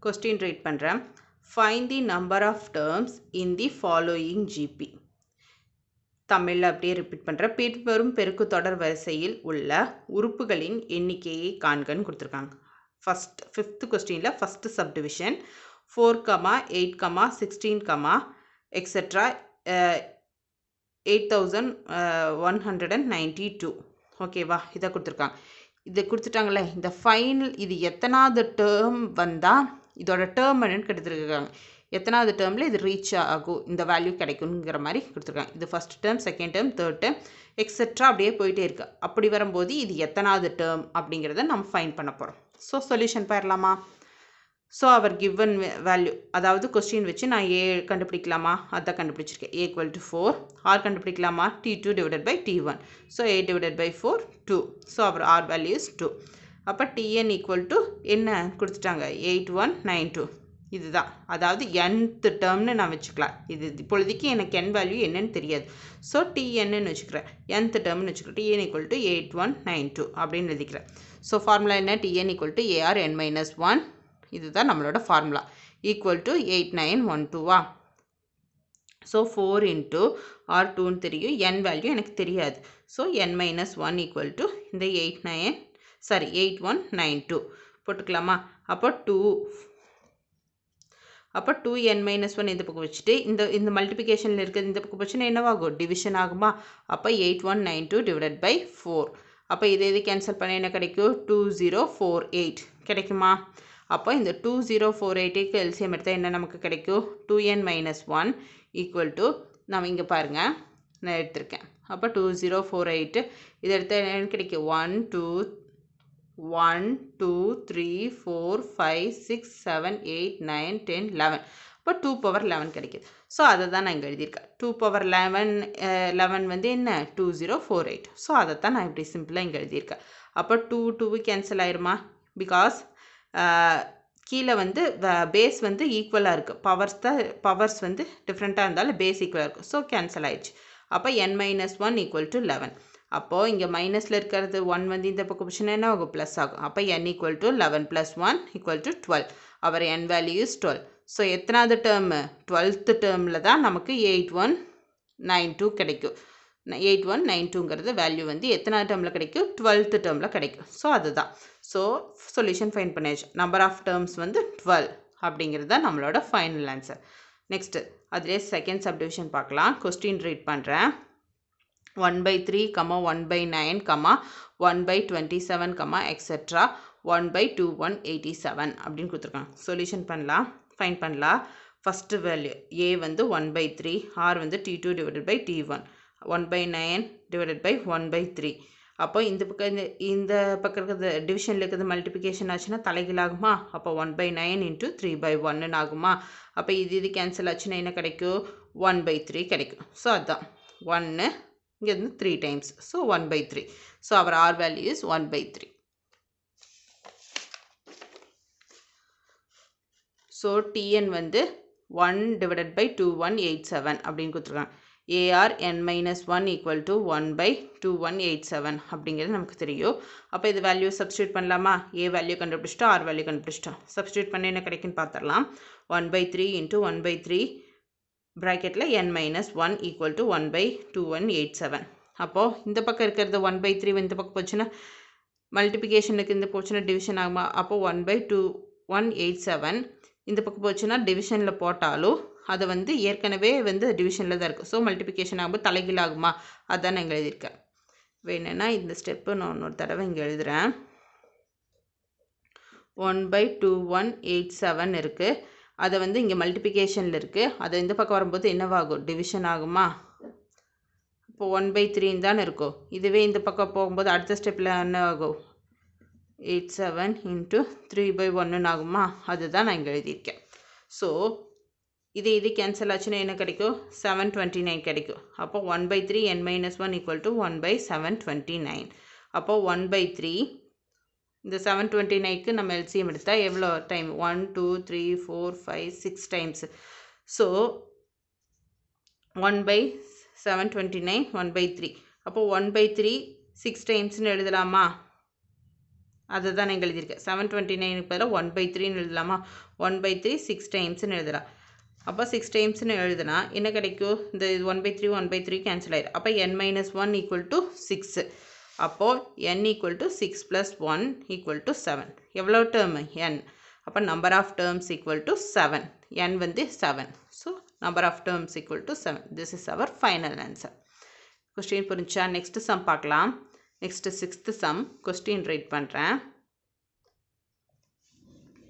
Question read பண்ணுறேன். Find the number of terms in the following GP. தமிழில் அப்படியே repeat பண்ணுறேன். பின்வரும் பெருக்கு தொடர் வரிசையில் உள்ள உறுப்புகளின் எண்ணிக்கையை காண்கன்னு கொடுத்துருக்காங்க. ஃபிஃப்த் கொஸ்டினில் ஃபஸ்ட்டு சப்டிவிஷன் 4, 8, 16, எக்ஸெட்ரா 8192. ஓகேவா, இதை கொடுத்துருக்காங்க. இதை கொடுத்துட்டாங்களே, இந்த ஃபைனல் இது எத்தனாவது டேர்ம் வந்தால் இதோட டேர்ம் என்னன்னு கொடுத்துருக்காங்க. எத்தனாவது டேர்மில் இது ரீச் ஆகும், இந்த வேல்யூ கிடைக்குங்கிற மாதிரி கொடுத்துருக்காங்க. இது first term, second term, third term, etcetera அப்படியே போயிட்டே இருக்கு. அப்படி வரும்போது இது எத்தனாவது டேர்ம் அப்படிங்கிறத நம்ம ஃபைண்ட் பண்ண போகிறோம். ஸோ சொல்யூஷன் போயிடலாமா? ஸோ அவர் கிவன் வேல்யூ, அதாவது கொஸ்டின் வச்சு நான் ஏ கண்டுபிடிக்கலாமா, அதான் கண்டுபிடிச்சிருக்கேன். A equal to 4. ஆர் கண்டுபிடிக்கலாமா, T2 divided by T1. So 8 divided by 4 2. So our R value is 2. அப்போ Tn ஈக்குவல் டு என்ன கொடுத்துட்டாங்க, 8192. இதுதான், அதாவது nth டேர்ம்னு நான் வச்சுக்கலாம். இது இப்பொழுதைக்கு எனக்கு n வேல்யூ என்னன்னு தெரியாது. ஸோ Tnன்னு வச்சுக்கிறேன், nth டேர்ம்னு வச்சுக்கிறேன். Tn ஈக்குவல் டு 8192 அப்படின்னு எழுதிக்கிறேன். ஸோ ஃபார்முலா என்ன, Tn ஈக்குவல் டு ARn-1. இதுதான் நம்மளோட formula. Equal to 8912. So 4 into R2ன்னு தெரியும், n வேல்யூ எனக்கு தெரியாது. ஸோ n-1 ஈக்குவல் டு இந்த 8192 போட்டுக்கலாமா? அப்போ 2n-1 இந்த பக்கம் வச்சுட்டு இந்த மல்டிப்ளிகேஷனில் இருக்கிறது இந்த பக்கம் வச்சுன்னா என்னவாகும், டிவிஷன் ஆகுமா? அப்போ 8192 டிவைடட் பை 4. அப்போ இது கேன்சல் பண்ண என்ன கிடைக்கும், 2048 கிடைக்குமா? அப்போ இந்த 2048க்கு எல்சிஎம் எடுத்தால் என்ன நமக்கு கிடைக்கும், 2n-1 ஈக்குவல் டு, நம்ம இங்கே பாருங்கள் நான் எடுத்திருக்கேன். அப்போ 2048 இதை எடுத்தால் என்னென்னு கிடைக்கும், 1 2 3 4 5 6 7 8 9 10 11. இப்போ 2^11 கிடைக்கிது. ஸோ அதை தான் நான் இங்கே எழுதியிருக்கேன். 2^11 வந்து என்ன, 2048. ஸோ அதை தான் நான் இப்படி சிம்பிளாக இங்கே எழுதியிருக்கேன். அப்போ 2 கேன்சல் ஆயிருமா? பிகாஸ் கீழே வந்து பேஸ் வந்து ஈக்குவலாக இருக்குது. பவர்ஸ் வந்து டிஃப்ரெண்ட்டாக இருந்தாலும் பேஸ் ஈக்குவலாக இருக்கும். ஸோ கேன்சல் ஆயிடுச்சு. அப்போ n-1 ஈக்குவல் டு 11. அப்போது இங்கே மைனஸில் இருக்கிறது 1 வந்து இந்த பக்கம் போச்சுன்னா என்ன ஆகும், ப்ளஸ் ஆகும். அப்போ n equal to 11 + 1 equal to 12. Our n value is 12. So எத்தனாவது டேர்மு, 12th டேர்மில் தான் நமக்கு 8192 கிடைக்கும். 8192ங்கிறது வேல்யூ வந்து எத்தனாவது டேர்மில் கிடைக்கும், 12th டேர்மில் கிடைக்கும். ஸோ அதுதான். ஸோ சொல்யூஷன் ஃபைன் பண்ணியாச்சு. நம்பர் ஆஃப் டேர்ம்ஸ் வந்து 12 அப்படிங்கிறது தான் நம்மளோட ஃபைனல் ஆன்சர். நெக்ஸ்ட்டு அதிலே செகண்ட் சப்டிவிஷன் பார்க்கலாம். கொஸ்டின் ரீட் பண்ணுறேன். 1/3, 1/9, 1/27, எக்ஸெட்ரா 1/2187 அப்படின்னு கொடுத்துருக்காங்க. சொல்யூஷன் பண்ணலாம், ஃபைன் பண்ணலாம். ஃபஸ்ட்டு வேல்யூ ஏ வந்து 1/3, ஆர் வந்து T2 divided by T1, 1/9 divided by 1/3. அப்போ இந்த பக்கம் இருக்கிறது டிவிஷனில் இருக்கிறது மல்டிப்ளிகேஷன் ஆச்சுன்னா தலைகீழாகுமா? அப்போ 1/9 இன்ட்டு 3/1 ஆகுமா? அப்போ இது கேன்சல் ஆச்சுன்னா என்ன கிடைக்கும், 1/3 கிடைக்கும். ஸோ அதுதான் 1 இங்கேருந்து 3 times. So 1/3. So our R value is 1/3. So Tn வந்து 1 டிவைடட் பை 2187 அப்படின்னு கொடுத்துருக்காங்க. ARn-1 ஈக்குவல் டு 1/2187 அப்படிங்கிறது நமக்கு தெரியும். அப்போ இது வேல்யூ சப்ஸ்டியூட் பண்ணலாமா? ஏ வேல்யூ கண்டுபிடிச்சிட்டோம், ஆர் வேல்யூ கண்டுபிடிச்சிட்டோம். சப்ஸ்டியூட் பண்ண என்ன கிடைக்குன்னு பார்த்துடலாம். 1/3 இன்ட்டு 1/3 ப்ராக்கெட்டில் n-1 ஈக்குவல் டு 1/2187. அப்போது இந்த பக்கம் இருக்கிறது 1/3 இந்த பக்கம் போச்சுன்னா மல்டிப்ளிகேஷனுக்கு இந்த போச்சுன்னா டிவிஷன் ஆகுமா? அப்போது 1/2187 இந்த பக்கம் போச்சுன்னா டிவிஷனில் போட்டாலும் அது வந்து ஏற்கனவே வந்து டிவிஷனில் தான் இருக்குது. ஸோ மல்டிப்ளிகேஷன் ஆகும்போது தலைகீழ் ஆகுமா? அதான் நான் இங்கே எழுதியிருக்கேன். வேணுன்னா இந்த ஸ்டெப்பு நான் இன்னொரு தடவை இங்கே எழுதுகிறேன். 1/2187 இருக்குது. அதை வந்து இங்கே மல்டிப்ளிகேஷனில் இருக்குது. அது இந்த பக்கம் வரும்போது என்னவாகும், டிவிஷன் ஆகுமா? இப்போ 1/3 தானே இருக்கும். இதுவே இந்த பக்கம் போகும்போது அடுத்த ஸ்டெப்பில் என்ன ஆகும், 87 இன்ட்டு 3/1 ஆகுமா? அதுதான் நான் இங்கே எழுதியிருக்கேன். ஸோ இது கேன்சல் ஆச்சுன்னா என்ன கிடைக்கும், 729 கிடைக்கும். அப்போ 1/3 n-1 ஈக்குவல் டு 1/729. அப்போ 1/3 இந்த 729க்கு நம்ம எல்சிஎம் எடுத்தால் எவ்வளோ டைம், 1 2 3 4 5 6 டைம்ஸ். ஸோ 1/729 1/3. அப்போ 1/3 6 டைம்ஸ்னு எழுதலாமா? அதுதான் நான் எழுதியிருக்கேன். 729க்கு பதிலாக 1/3ன்னு எழுதலாமா? 1/3 6 டைம்ஸ்னு எழுதலாம். அப்போ 6 டைம்ஸ்னு எழுதுனா என்ன கிடைக்கும்? இந்த 1/3 1/3 கேன்சல் ஆயிடும். அப்போ n-1 = 6. அப்போது n = 6 + 1 = 7. எவ்வளோ டேர்மு? n. அப்போ நம்பர் ஆஃப் டேர்ம்ஸ் = 7. n வந்து 7. So number of terms = 7. This is our final answer. Question புரிஞ்சா? நெக்ஸ்ட் சம் பார்க்கலாம். Next 6th sum question write பண்ணுறேன்.